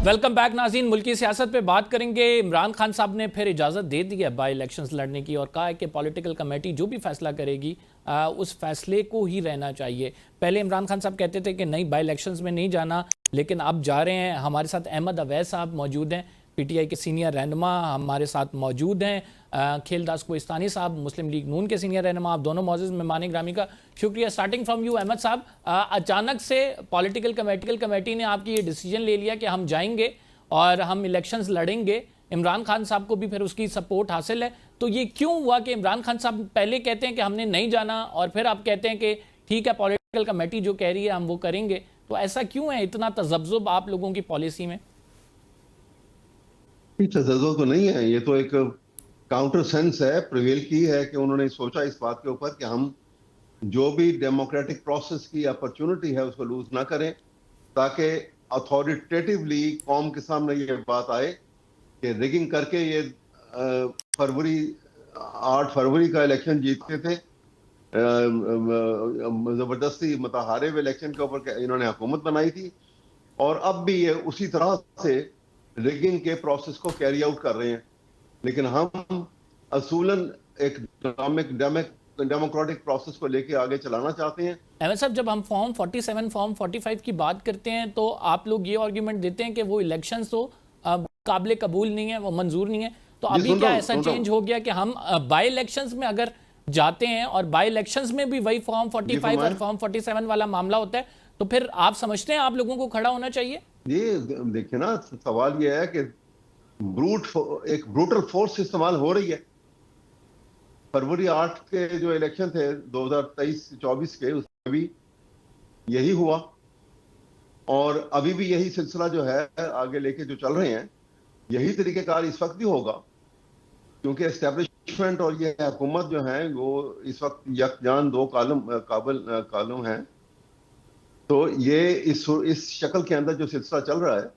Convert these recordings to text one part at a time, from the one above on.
Welcome back नाज़रीन। मुल्की सियासत पे बात करेंगे। इमरान खान साहब ने फिर इजाज़त दे दी है बाई इलेक्शंस लड़ने की और कहा है कि पॉलिटिकल कमेटी जो भी फैसला करेगी उस फैसले को ही रहना चाहिए। पहले इमरान खान साहब कहते थे कि नहीं, बाई इलेक्शंस में नहीं जाना, लेकिन अब जा रहे हैं। हमारे साथ अहमद अवैस साहब मौजूद हैं, पीटीआई के सीनियर रहनुमा हमारे साथ मौजूद हैं। खेलदास कोहिस्तानी साहब, मुस्लिम लीग नून के सीनियर रहनुमा, आप दोनों मौजूद मेहमान ग्रामी का शुक्रिया। स्टार्टिंग फ्रॉम यू अहमद साहब, अचानक से पॉलिटिकल कमेटी ने आपकी ये डिसीजन ले लिया कि हम जाएंगे और हम इलेक्शंस लड़ेंगे। इमरान खान साहब को भी फिर उसकी सपोर्ट हासिल है, तो ये क्यों हुआ कि इमरान खान साहब पहले कहते हैं कि हमने नहीं जाना और फिर आप कहते हैं कि ठीक है पॉलिटिकल कमेटी जो कह रही है हम वो करेंगे? तो ऐसा क्यों है, इतना तजब्जुब आप लोगों की पॉलिसी में? तजज्जुब तो नहीं है, ये तो एक काउंटर सेंस है, प्रिवेल की है कि उन्होंने सोचा इस बात के ऊपर कि हम जो भी डेमोक्रेटिक प्रोसेस की अपॉर्चुनिटी है उसको लूज ना करें, ताकि अथॉरिटेटिवली कौम के सामने ये बात आए कि रिगिंग करके ये 8 फरवरी का इलेक्शन जीतते थे, जबरदस्ती मतलब हारे हुए इलेक्शन के ऊपर इन्होंने हुकूमत बनाई थी, और अब भी ये उसी तरह से रिगिंग के प्रोसेस को कैरी आउट कर रहे हैं। लेकिन हम असूलन एक डेमोक्रेटिक प्रोसेस को लेके आगे चलाना चाहते हैं। अहमद साहब, जब हम फॉर्म 47 फॉर्म 45 की बात करते हैं तो आप लोग ये आर्ग्यूमेंट देते हैं कि वो इलेक्शंस तो काबिल कबूल नहीं है, वो मंजूर नहीं है। तो अभी क्या ऐसा चेंज हो गया कि हम बाई इलेक्शंस में अगर जाते हैं और बाई इलेक्शंस में भी वही फॉर्म 45 और फॉर्म 47 वाला मामला होता है, तो फिर आप समझते हैं आप लोगों को खड़ा होना चाहिए? ये देखिए ना, सवाल ये है कि एक ब्रूटल फोर्स इस्तेमाल हो रही है। फरवरी 8 के जो इलेक्शन थे 2023-24 के, उसमें भी यही हुआ और अभी भी यही सिलसिला जो है आगे लेके जो चल रहे हैं, यही तरीकेकार इस वक्त भी होगा, क्योंकि एस्टेब्लिशमेंट और ये हुकूमत जो है वो इस वक्त यकजान दो कालम है। तो ये इस शक्ल के अंदर जो सिलसिला चल रहा है,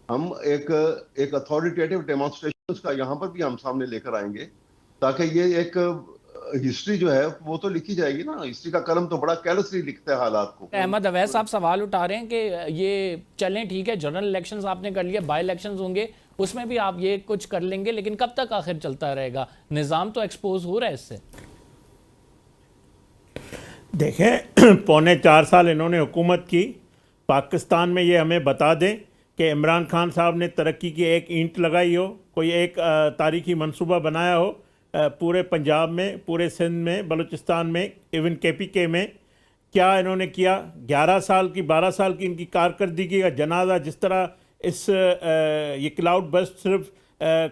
हम एक अथॉरिटेटिव डेमोन्स्ट्रेशन का यहाँ पर भी हम सामने लेकर आएंगे, ताकि ये एक हिस्ट्री जो है वो तो लिखी जाएगी ना। हिस्ट्री का कलम तो बड़ा केयरलेसली लिखता है हालात को। अहमद अवैस साहब सवाल उठा रहे हैं कि ये चलें, ठीक है जनरल इलेक्शंस आपने कर लिया, बाई इलेक्शंस होंगे उसमें भी आप ये कुछ कर लेंगे, लेकिन कब तक आखिर चलता रहेगा? निज़ाम तो एक्सपोज हो रहा है इससे। देखें, पौने 4 साल इन्होंने हुकूमत की पाकिस्तान में। ये हमें बता दें कि इमरान खान साहब ने तरक्की की एक ईंट लगाई हो, कोई एक तारीखी मंसूबा बनाया हो पूरे पंजाब में, पूरे सिंध में, बलूचिस्तान में, इवन KPK में? क्या इन्होंने किया? 11 साल की 12 साल की इनकी कारकर्दगी का जनाजा जिस तरह ये क्लाउड बस्ट सिर्फ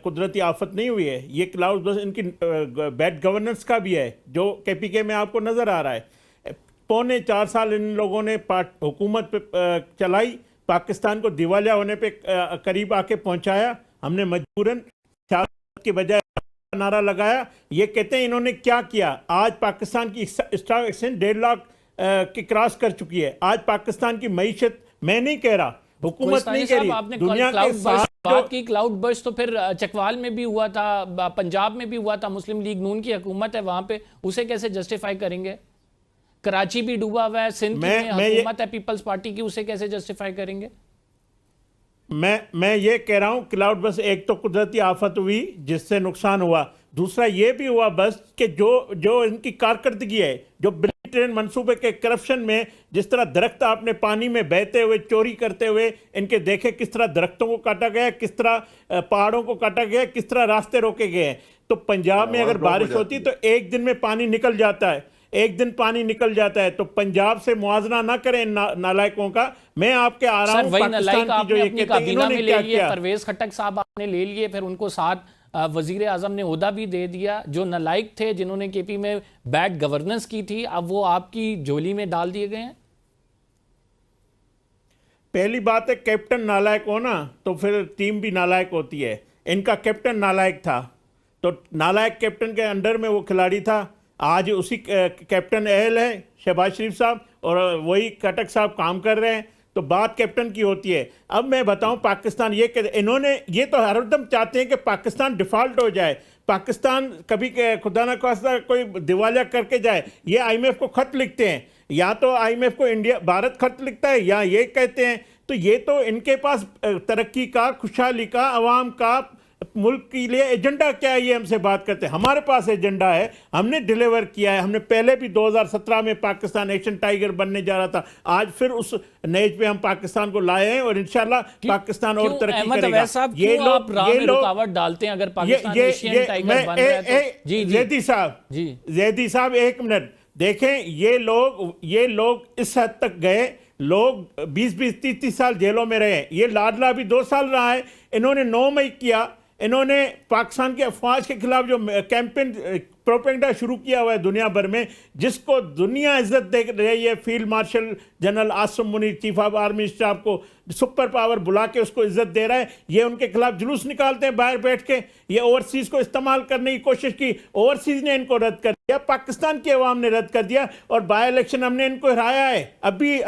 कुदरती आफत नहीं हुई है, ये क्लाउड बस्ट इनकी बैड गवर्नेंस का भी है जो KPK में आपको नज़र आ रहा है। पौने 4 साल इन लोगों ने हुकूमत पे चलाई, पाकिस्तान को दिवालिया होने पे करीब आके पहुंचाया। हमने मजबूरन सियासत के बजाय नारा लगाया। ये कहते हैं इन्होंने क्या किया? आज पाकिस्तान की स्टॉक एक्सचेंज 1.5 लाख के क्रॉस कर चुकी है। आज पाकिस्तान की मईशत, मैं नहीं कह रहा, हुकूमत नहीं कह रही, दुनिया के बात की क्लाउड बर्स्ट तो फिर चकवाल में भी हुआ था, पंजाब में भी हुआ था, मुस्लिम लीग नून की हुकूमत है वहां पे, उसे कैसे जस्टिफाई करेंगे? कराची भी डूबा हुआ है, सिंध में हुकूमत है पीपल्स पार्टी की, उसे कैसे जस्टिफाई करेंगे? मैं ये कह रहा हूँ क्लाउड बस एक तो कुदरती आफत हुई जिससे नुकसान हुआ, दूसरा ये भी हुआ बस कि जो इनकी कारकर्दगी है, जो ट्रेन मंसूबे के करप्शन में, जिस तरह दरख्त आपने पानी में बहते हुए चोरी करते हुए इनके देखे, किस तरह दरख्तों को काटा गया, किस तरह पहाड़ों को काटा गया, किस तरह रास्ते रोके गए हैं। तो पंजाब में अगर बारिश होती तो एक दिन में पानी निकल जाता है, एक दिन पानी निकल जाता है। तो पंजाब से मुआवजा ना करें नालायकों का। मैं आपके आ रहा हूं पाकिस्तान की जो ये कहते हैं इन्होंने क्या किया। परवेज खट्टक साहब आपने ले लिए, फिर उनको साथ वजीर आजम ने ओहदा भी दे दिया। जो नालायक थे जिन्होंने KP में बैड गवर्नेंस की थी, अब वो आपकी झोली में डाल दिए गए हैं। पहली बात है, कैप्टन नालायक हो ना तो फिर टीम भी नालायक होती है। इनका कैप्टन नालायक था तो नालायक कैप्टन के अंडर में वो खिलाड़ी था। आज उसी कैप्टन अहल है शहबाज शरीफ साहब और वही खट्टक साहब काम कर रहे हैं, तो बात कैप्टन की होती है। अब मैं बताऊं, पाकिस्तान इन्होंने ये तो हरदम चाहते हैं कि पाकिस्तान डिफ़ॉल्ट हो जाए, पाकिस्तान कभी खुदा न खास्ता कोई दिवालिया करके जाए। ये IMF को खत लिखते हैं, या तो IMF को भारत खत लिखता है, या ये कहते हैं तो ये तो इनके पास तरक्की का, खुशहाली का, अवाम का, मुल्क के लिए एजेंडा क्या है, ये हमसे बात करते हैं। हमारे पास एजेंडा है, हमने डिलीवर किया है। हमने पहले भी 2017 में पाकिस्तान एशियन टाइगर बनने जा रहा था, आज फिर उस नेज पे हम पाकिस्तान को लाए हैं और इंशाल्लाह पाकिस्तान और तरक्की करेगा। ये लोग रुकावट डालते हैं अगर पाकिस्तान एशियन टाइगर बन रहा है तो। जी जैदी साहब एक मिनट देखें, ये लोग इस हद तक गए, लोग 20-20, 30-30 साल जेलों में रहे। ये लाडला अभी 2 साल रहा है। इन्होंने 9 मई किया, इन्होंने पाकिस्तान के अफवाज के खिलाफ जो कैंपेन प्रोपेगेंडा शुरू किया हुआ है दुनिया भर में, जिसको दुनिया इज्जत दे रही है, field marshal general Asim Munir, chief of army staff को सुपर पावर बुला के उसको इज्जत दे रहा है। ये उनके खिलाफ जुलूस निकालते हैं बाहर बैठ के। ये ओवरसीज को इस्तेमाल करने की कोशिश की, ओवरसीज ने इनको रद्द कर दिया, पाकिस्तान की अवाम ने रद्द कर दिया और बाई इलेक्शन हमने इनको हराया है। अभी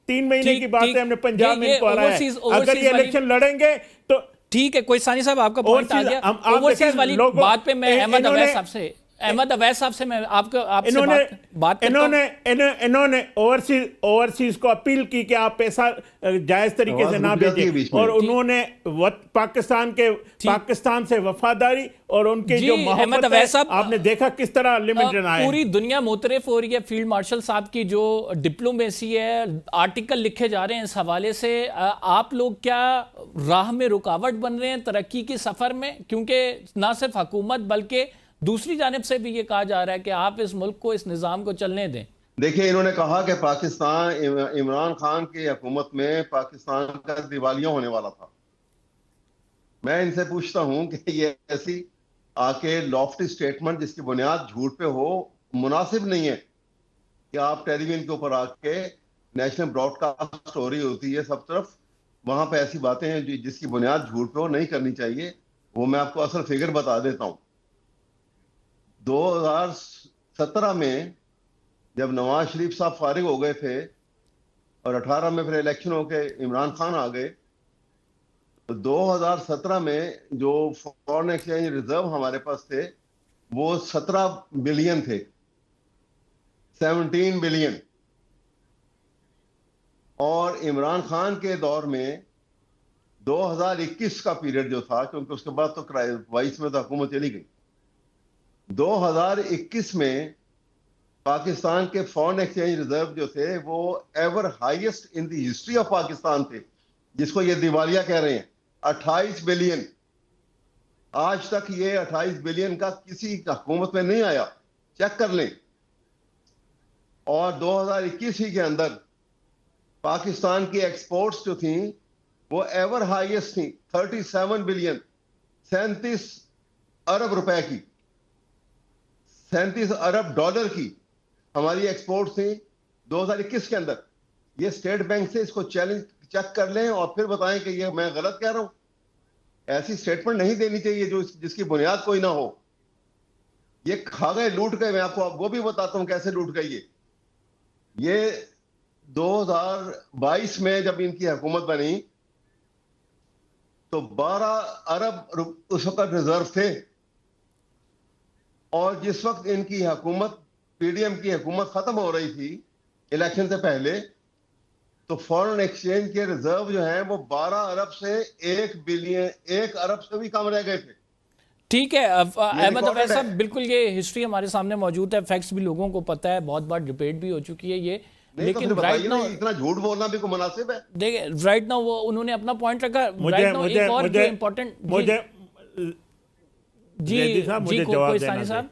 3 महीने की बात है, हमने पंजाब में इनको हराया है। अगर ये इलेक्शन लड़ेंगे तो ठीक है। कोई सानी साहब आपका पॉइंट आ गया। ओवरसीज वाली बात पे मैं अहमद अवैस साहब से मैं आपसे बात इन्होंने ओवरसीज को अपील की कि आप पैसा जायज तरीके से ना भेजें, और उन्होंने पाकिस्तान से वफादारी और उनके जो मोहब्बत है, आपने देखा किस तरह लिमिटेड आया। पूरी दुनिया मुतरफ हो रही है फील्ड मार्शल साहब की जो डिप्लोमेसी है, आर्टिकल लिखे जा रहे हैं इस हवाले से। आप लोग क्या राह में रुकावट बन रहे हैं तरक्की के सफर में? क्योंकि ना सिर्फ हुकूमत बल्कि दूसरी जानिब से भी ये कहा जा रहा है कि आप इस मुल्क को, इस निज़ाम को चलने दें। देखिए, इन्होंने कहा कि पाकिस्तान, इमरान खान की हुकूमत में पाकिस्तान का दिवालिया होने वाला था। मैं इनसे पूछता हूं कि ये ऐसी आके लॉफ्टी स्टेटमेंट जिसकी बुनियाद झूठ पे हो, मुनासिब नहीं है कि आप टेलीविजन के ऊपर आके, नेशनल ब्रॉडकास्ट हो रही होती है सब तरफ, वहां पे ऐसी बातें हैं जिसकी बुनियाद झूठ पे हो, नहीं करनी चाहिए। वो मैं आपको असल फिगर बता देता हूं। 2017 में जब नवाज शरीफ साहब फारिग हो गए थे और 18 में फिर इलेक्शन होके इमरान खान आ गए, तो 2017 में जो फॉरेन एक्सचेंज रिजर्व हमारे पास थे वो 17 बिलियन थे, 17 बिलियन। और इमरान खान के दौर में 2021 का पीरियड जो था, क्योंकि उसके बाद तो 22 में तो हुकूमत चली गई, 2021 में पाकिस्तान के फॉरेन एक्सचेंज रिजर्व जो थे वो ever highest in the history of Pakistan थे, जिसको ये दिवालिया कह रहे हैं, 28 बिलियन। आज तक ये 28 बिलियन का किसी हुकूमत में नहीं आया, चेक कर लें। और 2021 ही के अंदर पाकिस्तान की एक्सपोर्ट्स जो थी वो एवर हाईएस्ट थी, 37 बिलियन, 37 अरब रुपए की, 37 अरब डॉलर की हमारी एक्सपोर्ट थी 2021 के अंदर। ये स्टेट बैंक से इसको चैलेंज चेक कर लें और फिर बताएं कि ये मैं गलत कह रहा हूं। ऐसी स्टेटमेंट नहीं देनी चाहिए जो जिसकी बुनियाद कोई ना हो। ये खा गए, लूट गए। मैं आपको वो भी बताता हूं कैसे लूट गई। ये 2022 में जब इनकी हुकूमत बनी तो 12 अरब उस वक्त रिजर्व थे, और जिस वक्त इनकी हुकूमत, पीडीएम की हुकूमत खत्म हो रही थी इलेक्शन से पहले, तो फॉरेन एक्सचेंज के रिजर्व जो हैं वो 12 अरब से 1 अरब से भी कम रह गए थे। ठीक है अहमद अवैस साहब, बिल्कुल ये हिस्ट्री हमारे सामने मौजूद है, फैक्ट्स भी लोगों को पता है, बहुत बार डिबेट भी हो चुकी है ये। लेकिन तो राइट नाउ इतना झूठ बोलना भी कोई मुनासिब है? देखिए राइट नाउ वो उन्होंने अपना पॉइंट रखा। राइट नाउ एक और जो इंपॉर्टेंट जी कोई साहब,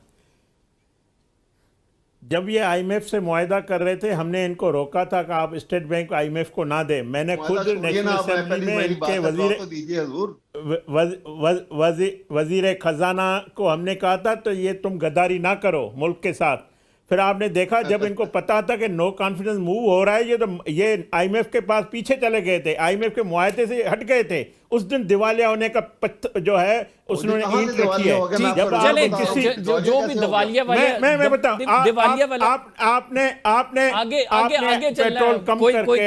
जब ये आईएमएफ से मुआहदा कर रहे थे, हमने इनको रोका था कि आप स्टेट बैंक आईएमएफ को ना दे। मैंने खुद नेशनल असेंबली में इनके वजीर खजाना को हमने कहा था तो ये तुम गद्दारी ना करो मुल्क के साथ। फिर आपने देखा जब इनको पता था कि नो कॉन्फिडेंस मूव हो रहा है, ये आईएमएफ के पास पीछे चले गए थे, आईएमएफ के मुआहदे से हट गए थे। उस दिन दिवालिया होने का जो है उसने ईंट रखी है। जब आप जो भी दिवालिया वाले मैं बताऊं, दिवालिया वाला आपने आगे पेट्रोल कम करके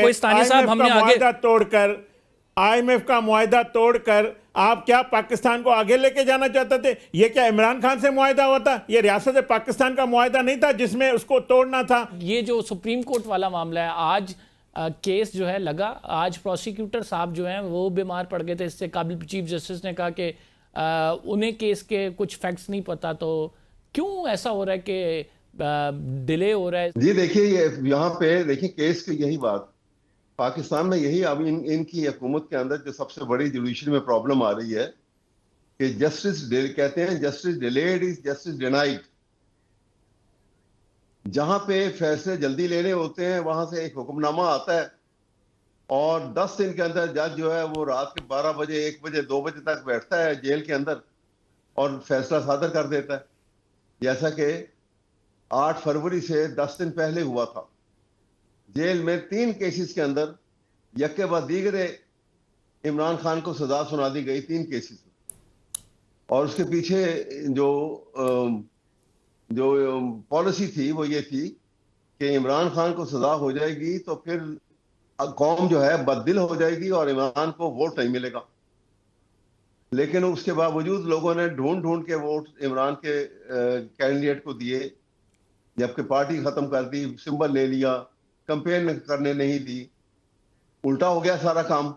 आईएमएफ का मुआहदा तोड़कर आप क्या पाकिस्तान को आगे लेके जाना चाहते थे? ये क्या इमरान खान से मुआहदा हुआ था? ये रियासत पाकिस्तान का मुआहदा नहीं था जिसमें उसको तोड़ना था। ये जो सुप्रीम कोर्ट वाला मामला है, आज केस जो है लगा, आज प्रोसिक्यूटर साहब जो हैं वो बीमार पड़ गए थे, इससे काबिल चीफ जस्टिस ने कहा कि उन्हें केस के कुछ फैक्ट्स नहीं पता, तो क्यों ऐसा हो रहा है कि डिले हो रहा है? जी देखिए, ये यहाँ पे देखिए केस की यही बात, पाकिस्तान में यही अब इनकी हुकूमत के अंदर जो सबसे बड़ी जुडिशरी में प्रॉब्लम आ रही है कि जस्टिस कहते हैं justice delayed is justice denied. जहां पे फैसले जल्दी लेने होते हैं वहां से एक हुक्मनामा आता है और 10 दिन के अंदर जज जो है वो रात के 12 बजे 1 बजे 2 बजे तक बैठता है जेल के अंदर और फैसला सादर कर देता है, जैसा कि 8 फरवरी से 10 दिन पहले हुआ था। जेल में 3 केसेस के अंदर यक के बाद दीगरे इमरान खान को सजा सुना दी गई 3 केसेस, और उसके पीछे जो पॉलिसी थी वो ये थी कि इमरान खान को सजा हो जाएगी तो फिर कौम जो है बददिल हो जाएगी और इमरान को वोट नहीं मिलेगा। लेकिन उसके बावजूद लोगों ने ढूंढ ढूंढ के वोट इमरान के कैंडिडेट को दिए, जबकि पार्टी खत्म कर दी, सिंबल ले लिया, कंपेन करने नहीं दी, उल्टा हो गया सारा काम।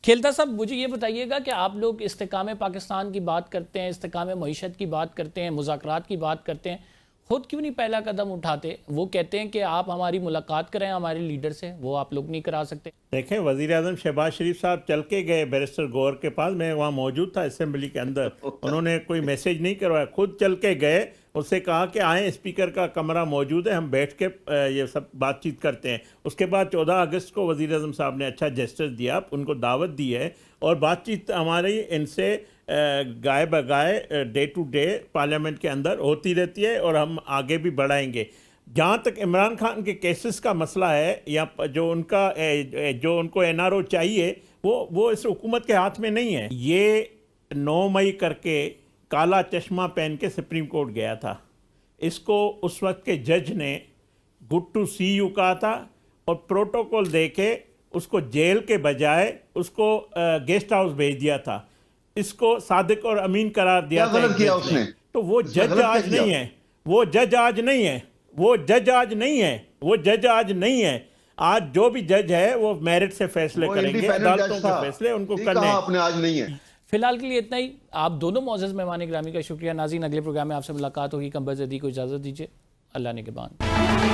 खेलता साहब, मुझे ये बताइएगा कि आप लोग इस्तेकाम पाकिस्तान की बात करते हैं, इस्तेकाम मईशत की बात करते हैं, मुज़ाकरात की बात करते हैं, खुद क्यों नहीं पहला कदम उठाते? वो कहते हैं कि आप हमारी मुलाकात करें हमारे लीडर से, वो आप लोग नहीं करा सकते। देखें, वज़ीर आज़म शहबाज शरीफ साहब चल के गए बैरिस्टर गौहर के पास, मैं वहाँ मौजूद था असेंबली के अंदर, उन्होंने कोई मैसेज नहीं करवाया, खुद चल के गए, उससे कहा कि आएँ, स्पीकर का कमरा मौजूद है, हम बैठ के ये सब बातचीत करते हैं। उसके बाद 14 अगस्त को वज़ीर आज़म साहब ने अच्छा जेस्चर दिया, उनको दावत दी है और बातचीत हमारी इनसे गाए बगाए डे टू डे पार्लियामेंट के अंदर होती रहती है और हम आगे भी बढ़ाएंगे। जहाँ तक इमरान खान के केसेस का मसला है या जो उनको NRO चाहिए वो इस हुकूमत के हाथ में नहीं है। ये 9 मई करके काला चश्मा पहन के सुप्रीम कोर्ट गया था, इसको उस वक्त के जज ने गुड टू सी यू कहा था और प्रोटोकॉल दे के उसको जेल के बजाय उसको गेस्ट हाउस भेज दिया था, इसको सादिक और अमीन करार दिया था। गलत किया उसने? तो वो जज आज नहीं है, वो जज आज नहीं है, वो जज आज नहीं है, वो जज आज नहीं है। आज जो भी जज है वो मेरिट से फैसले करेंगे, अदालतों के फैसले उनको करने हैं। आपने आज नहीं है। फिलहाल के लिए इतना ही। आप दोनों मौजूद मेहमान ग्रामी का शुक्रिया। नाज़रीन, अगले प्रोग्राम में आपसे मुलाकात होगी। कम बज़दी को इजाज़त दीजिए। अल्लाह ने के बाद।